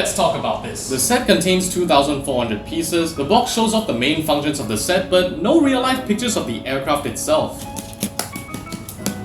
let's talk about this. The set contains 2,400 pieces. The box shows off the main functions of the set, but no real-life pictures of the aircraft itself.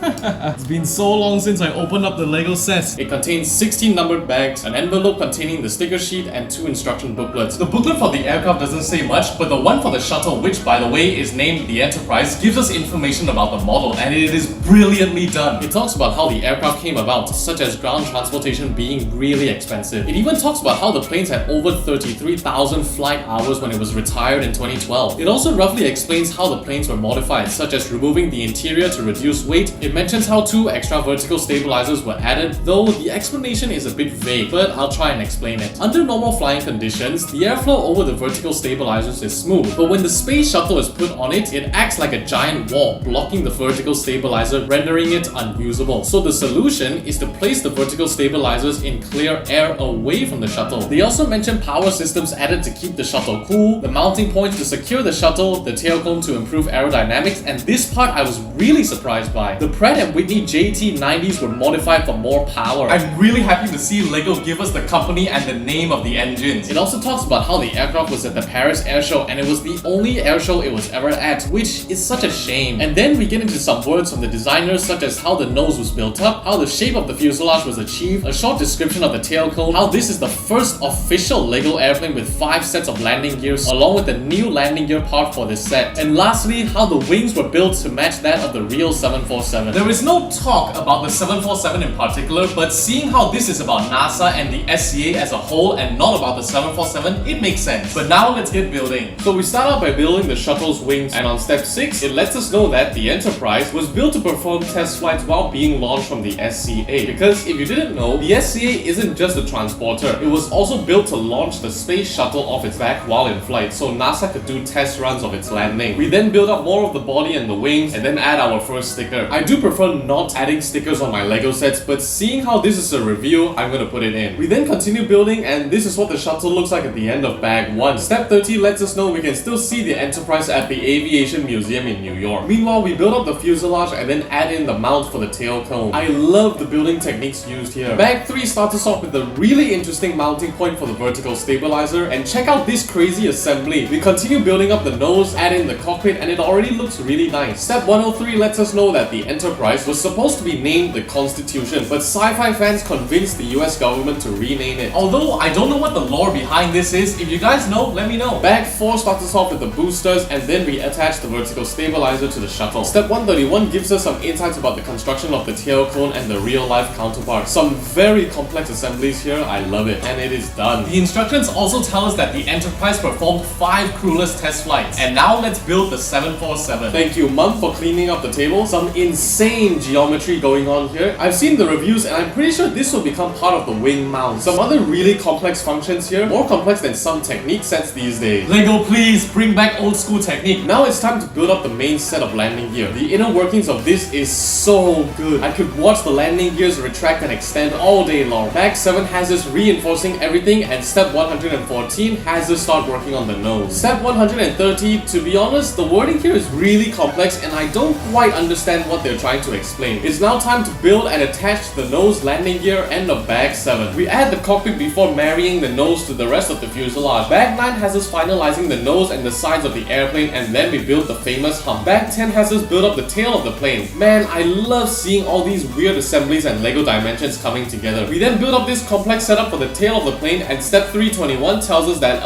It's been so long since I opened up the Lego sets. It contains 16 numbered bags, an envelope containing the sticker sheet, and 2 instruction booklets. The booklet for the aircraft doesn't say much, but the one for the shuttle, which by the way is named the Enterprise, gives us information about the model, and it is brilliantly done. It talks about how the aircraft came about, such as ground transportation being really expensive. It even talks about how the planes had over 33,000 flight hours when it was retired in 2012. It also roughly explains how the planes were modified, such as removing the interior to reduce weight. It mentions how 2 extra vertical stabilizers were added, though the explanation is a bit vague, but I'll try and explain it. Under normal flying conditions, the airflow over the vertical stabilizers is smooth, but when the space shuttle is put on it, it acts like a giant wall, blocking the vertical stabilizer, rendering it unusable. So the solution is to place the vertical stabilizers in clear air away from the shuttle. They also mention power systems added to keep the shuttle cool, the mounting points to secure the shuttle, the tail cone to improve aerodynamics, and this part I was really surprised by. The Pratt & Whitney JT90s were modified for more power. I'm really happy to see Lego give us the company and the name of the engines. It also talks about how the aircraft was at the Paris Air Show and it was the only air show it was ever at, which is such a shame. And then we get into some words from the designers, such as how the nose was built up, how the shape of the fuselage was achieved, a short description of the tail cone, how this is the first official Lego airplane with 5 sets of landing gears, along with the new landing gear part for this set. And lastly, how the wings were built to match that of the real 747. There is no talk about the 747 in particular, but seeing how this is about NASA and the SCA as a whole and not about the 747, it makes sense. But now let's get building. So we start out by building the shuttle's wings, and on step 6, it lets us know that the Enterprise was built to perform test flights while being launched from the SCA. Because if you didn't know, the SCA isn't just a transporter, it was also built to launch the space shuttle off its back while in flight, so NASA could do test runs of its landing. We then build up more of the body and the wings, and then add our first sticker. I do prefer not adding stickers on my Lego sets, but seeing how this is a review, I'm gonna put it in. We then continue building, and this is what the shuttle looks like at the end of bag 1. Step 30 lets us know we can still see the Enterprise at the Aviation Museum in New York. Meanwhile, we build up the fuselage and then add in the mount for the tail cone. I love the building techniques used here. Bag 3 starts us off with a really interesting mounting point for the vertical stabilizer, and check out this crazy assembly. We continue building up the nose, add in the cockpit, and it already looks really nice. Step 103 lets us know that the Enterprise was supposed to be named the Constitution, but sci-fi fans convinced the US government to rename it. Although I don't know what the lore behind this is, if you guys know, let me know. Bag 4 starts us off with the boosters, and then we attach the vertical stabilizer to the shuttle. Step 131 gives us some insights about the construction of the tail cone and the real-life counterpart. Some very complex assemblies here, I love it, and it is done. The instructions also tell us that the Enterprise performed 5 crewless test flights. And now let's build the 747. Thank you, Mum, for cleaning up the table. Some insane geometry going on here. I've seen the reviews and I'm pretty sure this will become part of the wing mount. Some other really complex functions here, more complex than some technique sets these days. Lego, please bring back old school technique. Now it's time to build up the main set of landing gear. The inner workings of this is so good. I could watch the landing gears retract and extend all day long. Bag 7 has us reinforcing everything, and step 114 has us start working on the nose. Step 130, to be honest, the wording here is really complex and I don't quite understand what they're trying to explain. It's now time to build and attach the nose, landing gear, end of bag 7. We add the cockpit before marrying the nose to the rest of the fuselage. Bag 9 has us finalizing the nose and the sides of the airplane, and then we build the famous hump. Bag 10 has us build up the tail of the plane. Man, I love seeing all these weird assemblies and Lego dimensions coming together. We then build up this complex setup for the tail of the plane, and step 321 tells us that,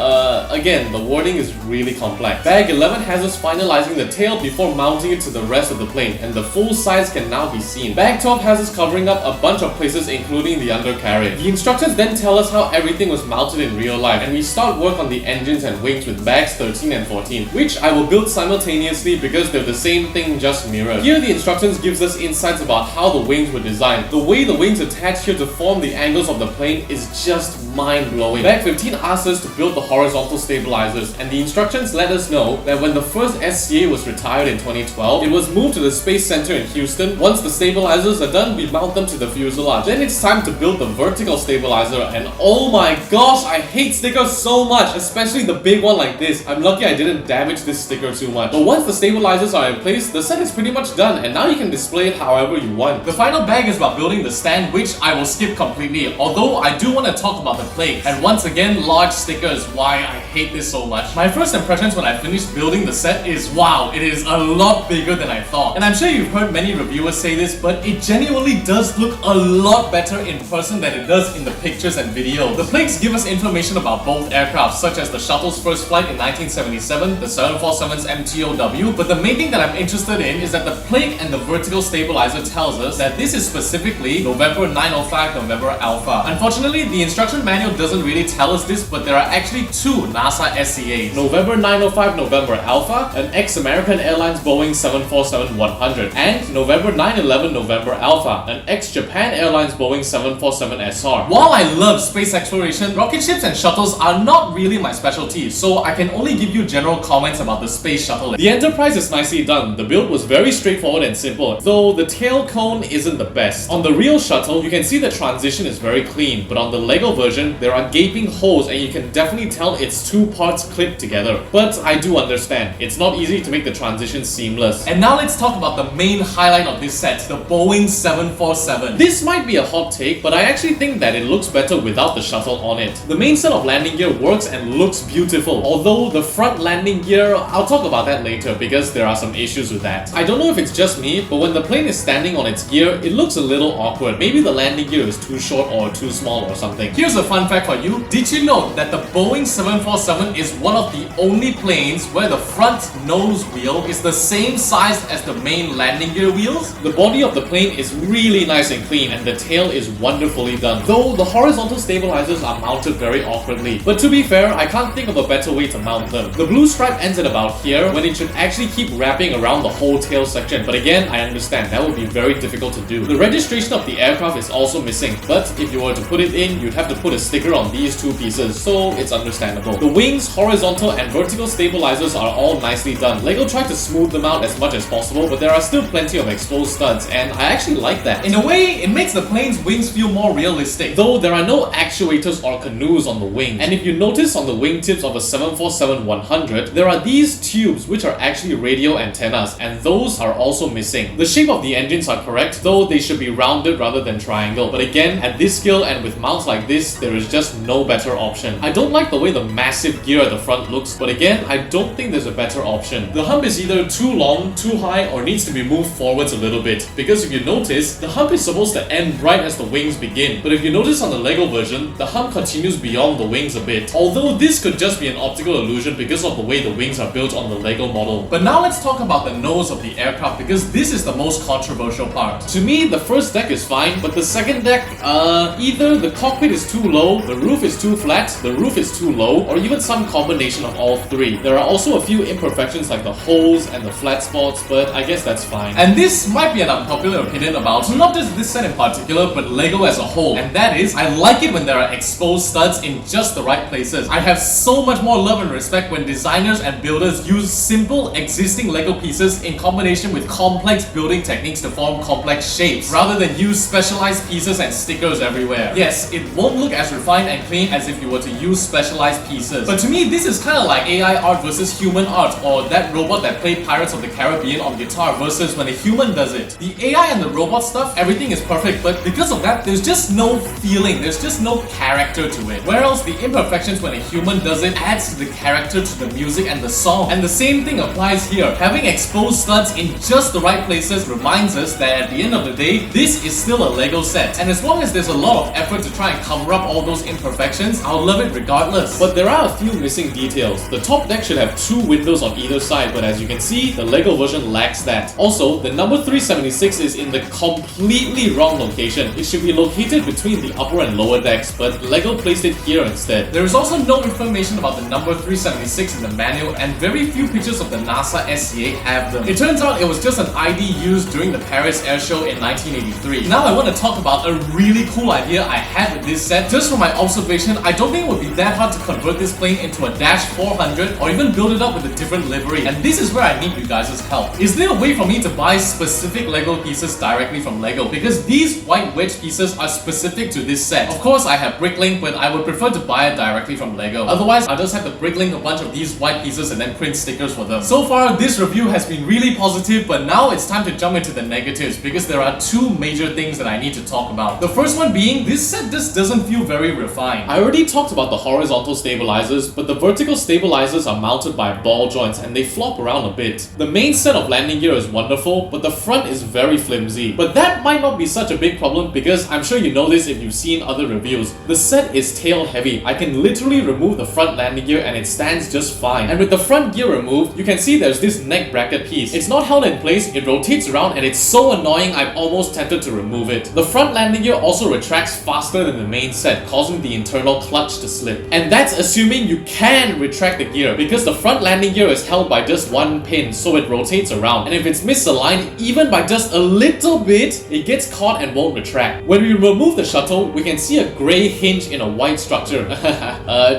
again, the wording is really complex. Bag 11 has us finalizing the tail before mounting it to the rest of the plane, and the full size can now be seen. Bag 12 has us covering up a bunch of places, including the undercarriage. The instructions then tell us how everything was mounted in real life, and we start work on the engines and wings with bags 13 and 14, which I will build simultaneously because they're the same thing, just mirrored. Here the instructions gives us insights about how the wings were designed. The way the wings attach here to form the angles of the plane is just mind-blowing. Bag 15 asks us to build the horizontal stabilizers, and the instructions let us know that when the first SCA was retired in 2012, it was moved to the Space Center in Houston Houston. Once the stabilizers are done, we mount them to the fuselage. Then it's time to build the vertical stabilizer, and oh my gosh, I hate stickers so much, especially the big one like this. I'm lucky I didn't damage this sticker too much. But once the stabilizers are in place, the set is pretty much done, and now you can display it however you want. The final bag is about building the stand, which I will skip completely, although I do want to talk about the plate. And once again, large stickers, why I hate this so much. My first impressions when I finished building the set is, wow, it is a lot bigger than I thought. And I'm sure you've heard many reviewers say this, but it genuinely does look a lot better in person than it does in the pictures and videos. The plates give us information about both aircraft, such as the shuttle's first flight in 1977, the 747's MTOW, but the main thing that I'm interested in is that the plate and the vertical stabilizer tells us that this is specifically November 905 November Alpha. Unfortunately, the instruction manual doesn't really tell us this, but there are actually two NASA SCAs. November 905 November Alpha, an ex-American Airlines Boeing 747-100, and November 911 November Alpha, an ex-Japan Airlines Boeing 747SR. While I love space exploration, rocket ships and shuttles are not really my specialty, so I can only give you general comments about the space shuttle. The Enterprise is nicely done. The build was very straightforward and simple, though the tail cone isn't the best. On the real shuttle, you can see the transition is very clean, but on the LEGO version, there are gaping holes and you can definitely tell it's two parts clipped together. But I do understand, it's not easy to make the transition seamless. And now let's talk about the main highlight of this set, the Boeing 747. This might be a hot take, but I actually think that it looks better without the shuttle on it. The main set of landing gear works and looks beautiful, although the front landing gear, I'll talk about that later because there are some issues with that. I don't know if it's just me, but when the plane is standing on its gear, it looks a little awkward. Maybe the landing gear is too short or too small or something. Here's a fun fact for you. Did you know that the Boeing 747 is one of the only planes where the front nose wheel is the same size as the main landing gear wheels? The body of the plane is really nice and clean, and the tail is wonderfully done, though the horizontal stabilizers are mounted very awkwardly. But to be fair, I can't think of a better way to mount them. The blue stripe ends at about here, when it should actually keep wrapping around the whole tail section, but again, I understand that would be very difficult to do. The registration of the aircraft is also missing, but if you were to put it in, you'd have to put a sticker on these two pieces, so it's understandable. The wings, horizontal and vertical stabilizers are all nicely done. LEGO tried to smooth them out as much as possible, but there are still plenty of exposed studs, and I actually like that. In a way, it makes the plane's wings feel more realistic. Though there are no actuators or canoes on the wings. And if you notice on the wingtips of a 747-100, there are these tubes which are actually radio antennas, and those are also missing. The shape of the engines are correct, though they should be rounded rather than triangle. But again, at this scale and with mounts like this, there is just no better option. I don't like the way the massive gear at the front looks, but again, I don't think there's a better option. The hump is either too long, too high, or needs to be moved forwards a little bit. Because if you notice, the hump is supposed to end right as the wings begin. But if you notice on the LEGO version, the hump continues beyond the wings a bit. Although this could just be an optical illusion because of the way the wings are built on the LEGO model. But now let's talk about the nose of the aircraft because this is the most controversial part. To me, the first deck is fine, but the second deck, either the cockpit is too low, the roof is too flat, the roof is too low, or even some combination of all three. There are also a few imperfections like the holes and the flat spots, but I guess that's fine. And this might be an unpopular opinion about not just this set in particular, but LEGO as a whole. And that is, I like it when there are exposed studs in just the right places. I have so much more love and respect when designers and builders use simple existing LEGO pieces in combination with complex building techniques to form complex shapes, rather than use specialized pieces and stickers everywhere. Yes, it won't look as refined and clean as if you were to use specialized pieces. But to me, this is kind of like AI art versus human art, or that robot that played Pirates of the Caribbean on guitar versus when a human does it. The AI and the robot stuff, everything is perfect, but because of that, there's just no feeling, there's just no character to it. Whereas the imperfections when a human does it adds to the character to the music and the song. And the same thing applies here. Having exposed studs in just the right places reminds us that at the end of the day, this is still a LEGO set. And as long as there's a lot of effort to try and cover up all those imperfections, I'll love it regardless. But there are a few missing details. The top deck should have two windows on either side, but as you can see, the LEGO version lacks that. Also, the number 376 is in the completely wrong location. It should be located between the upper and lower decks, but LEGO placed it here instead. There is also no information about the number 376 in the manual, and very few pictures of the NASA SCA have them. It turns out it was just an ID used during the Paris Air Show in 1983. Now I want to talk about a really cool idea I had with this set. Just from my observation, I don't think it would be that hard to convert this plane into a Dash 400 or even build it up with a different livery. And this is where I need you guys' help. Is there a way for me to buy specific Lego pieces directly from Lego because these white wedge pieces are specific to this set. Of course, I have Bricklink, but I would prefer to buy it directly from Lego. Otherwise, I'll just have to Bricklink a bunch of these white pieces and then print stickers for them. So far, this review has been really positive, but now it's time to jump into the negatives because there are two major things that I need to talk about. The first one being, this set just doesn't feel very refined. I already talked about the horizontal stabilizers, but the vertical stabilizers are mounted by ball joints and they flop around a bit. The main set of landing gear is wonderful, but the front is very flimsy. But that might not be such a big problem because I'm sure you know this if you've seen other reviews. The set is tail heavy. I can literally remove the front landing gear and it stands just fine. And with the front gear removed, you can see there's this neck bracket piece. It's not held in place, it rotates around and it's so annoying I'm almost tempted to remove it. The front landing gear also retracts faster than the main set, causing the internal clutch to slip. And that's assuming you can retract the gear because the front landing gear is held by just one pin, so it rotates around. And if it's misaligned even by just a little bit, it gets caught and won't retract. When we remove the shuttle, we can see a grey hinge in a white structure.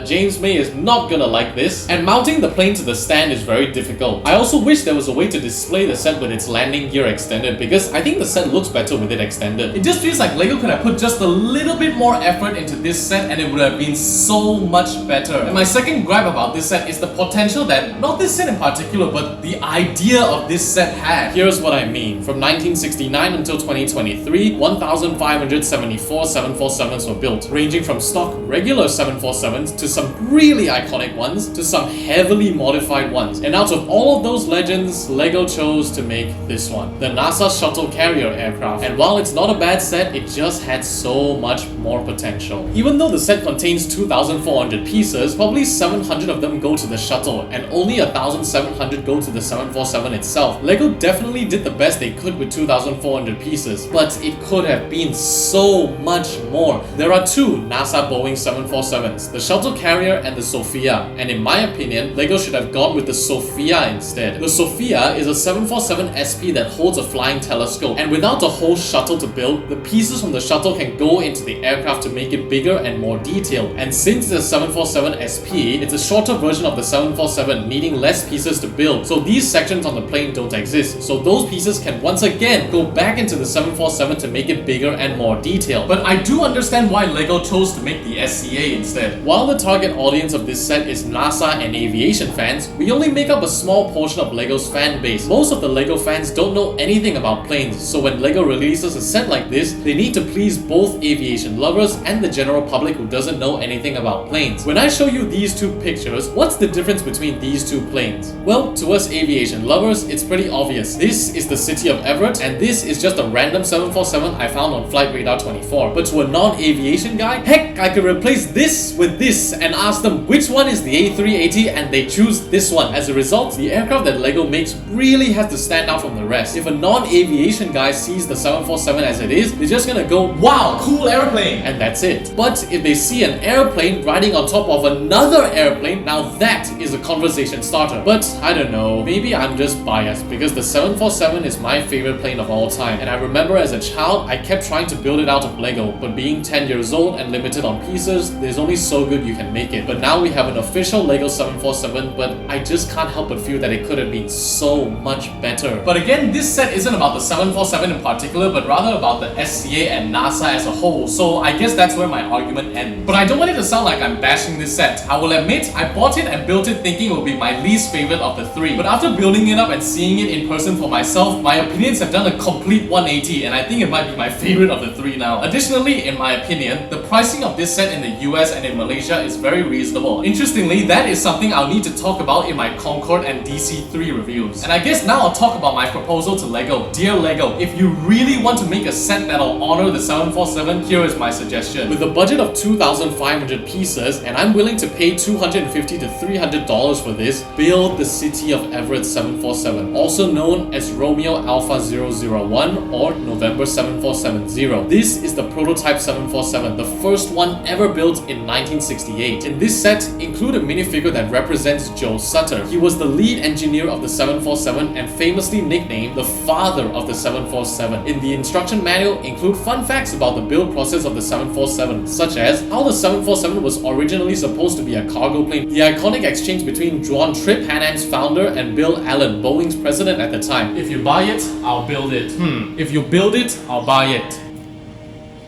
James May is not gonna like this. And mounting the plane to the stand is very difficult. I also wish there was a way to display the set with its landing gear extended because I think the set looks better with it extended. It just feels like Lego could have put just a little bit more effort into this set and it would have been so much better. And my second gripe about this set is the potential that, not this set in particular, but the idea of this set had. Here's what I mean. From 1969 until 2023, 1,574 747s were built, ranging from stock regular 747s to some really iconic ones to some heavily modified ones. And out of all of those legends, Lego chose to make this one, the NASA Shuttle Carrier aircraft. And while it's not a bad set, it just had so much more potential. Even though the set contains 2,400 pieces, probably 700 of them go to the shuttle and only 1,700 go to the 747 itself. Lego definitely did the best they could with 2,400 pieces, but it could have been so much more. There are two NASA Boeing 747s, the Shuttle Carrier and the Sophia, and in my opinion, Lego should have gone with the Sophia instead. The Sophia is a 747 SP that holds a flying telescope, and without a whole shuttle to build, the pieces from the shuttle can go into the aircraft to make it bigger and more detailed. And since it's a 747 SP, it's a shorter version of the 747, needing less pieces to build, so these sections on the plane don't exist. So those pieces can once again go back into the 747 to make it bigger and more detailed. But I do understand why Lego chose to make the SCA instead. While the target audience of this set is NASA and aviation fans, we only make up a small portion of Lego's fan base. Most of the Lego fans don't know anything about planes, so when Lego releases a set like this, they need to please both aviation lovers and the general public who doesn't know anything about planes. When I show you these two pictures, what's the difference between these two planes? Well, to us aviation lovers, it's pretty obvious. This is the city of Everett, and this is just a random 747 I found on Flight Radar 24. But to a non-aviation guy, heck, I could replace this with this and ask them which one is the A380 and they choose this one. As a result, the aircraft that Lego makes really has to stand out from the rest. If a non-aviation guy sees the 747 as it is, they're just gonna go, wow, cool airplane, and that's it. But if they see an airplane riding on top of another airplane, now that is a conversation starter. But I don't know, maybe I'm just biased because the 747 is my favorite plane of all time, and I remember as a child I kept trying to build it out of Lego, but being 10 years old and limited on pieces, there's only so good you can make it. But now we have an official Lego 747, but I just can't help but feel that it could have been so much better. But again, this set isn't about the 747 in particular, but rather about the SCA and NASA as a whole, so I guess that's where my argument ends. But I don't want it to sound like I'm bashing this set. I will admit, I bought it and built it thinking it would be my least favorite of the three, but after building it up and seeing it in person for myself, my opinions have done a complete 180 and I think it might be my favorite of the three now. Additionally, in my opinion, the pricing of this set in the US and in Malaysia is very reasonable. Interestingly, that is something I'll need to talk about in my Concorde and DC3 reviews. And I guess now I'll talk about my proposal to Lego. Dear Lego, if you really want to make a set that'll honor the 747, here is my suggestion. With a budget of 2,500 pieces, and I'm willing to pay $250 to $300 for this, build the City of Everett 747, also known as Romeo Alpha 001 or November 7470. This is the prototype 747, the first one ever built in 1968. In this set, include a minifigure that represents Joe Sutter. He was the lead engineer of the 747 and famously nicknamed the father of the 747. In the instruction manual, include fun facts about the build process of the 747, such as how the 747 was originally supposed to be a cargo plane, the iconic exchange between John Tripp, Pan Am's founder, and Bill Allen, Boeing's president at the time. If you buy it, I'll build it. If you build it, I'll buy it.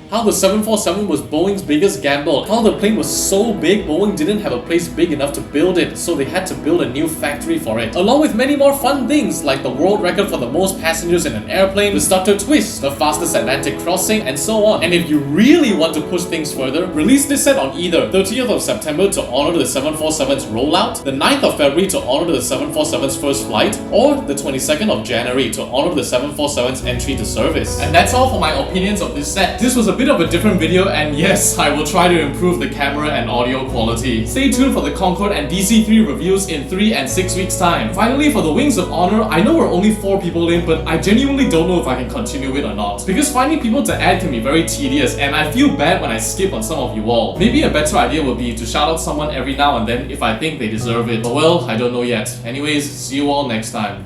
How the 747 was Boeing's biggest gamble. How the plane was so big, Boeing didn't have a place big enough to build it, so they had to build a new factory for it. Along with many more fun things, like the world record for the most passengers in an airplane, the stutter twist, the fastest Atlantic crossing, and so on. And if you really want to push things further, release this set on either 30th of September to honor the 747's rollout, the 9th of February to honor the 747's first flight, or the 22nd of January to honor the 747's entry to service. And that's all for my opinions of this set. This was a bit of a different video, and yes, I will try to improve the camera and audio quality. Stay tuned for the Concorde and DC-3 reviews in 3 and 6 weeks time. Finally, for the Wings of Honor, I know we're only 4 people in, but I genuinely don't know if I can continue it or not. Because finding people to add can be very tedious, and I feel bad when I skip on some of you all. Maybe a better idea would be to shout out someone every now and then if I think they deserve it. But well, I don't know yet. Anyways, see you all next time.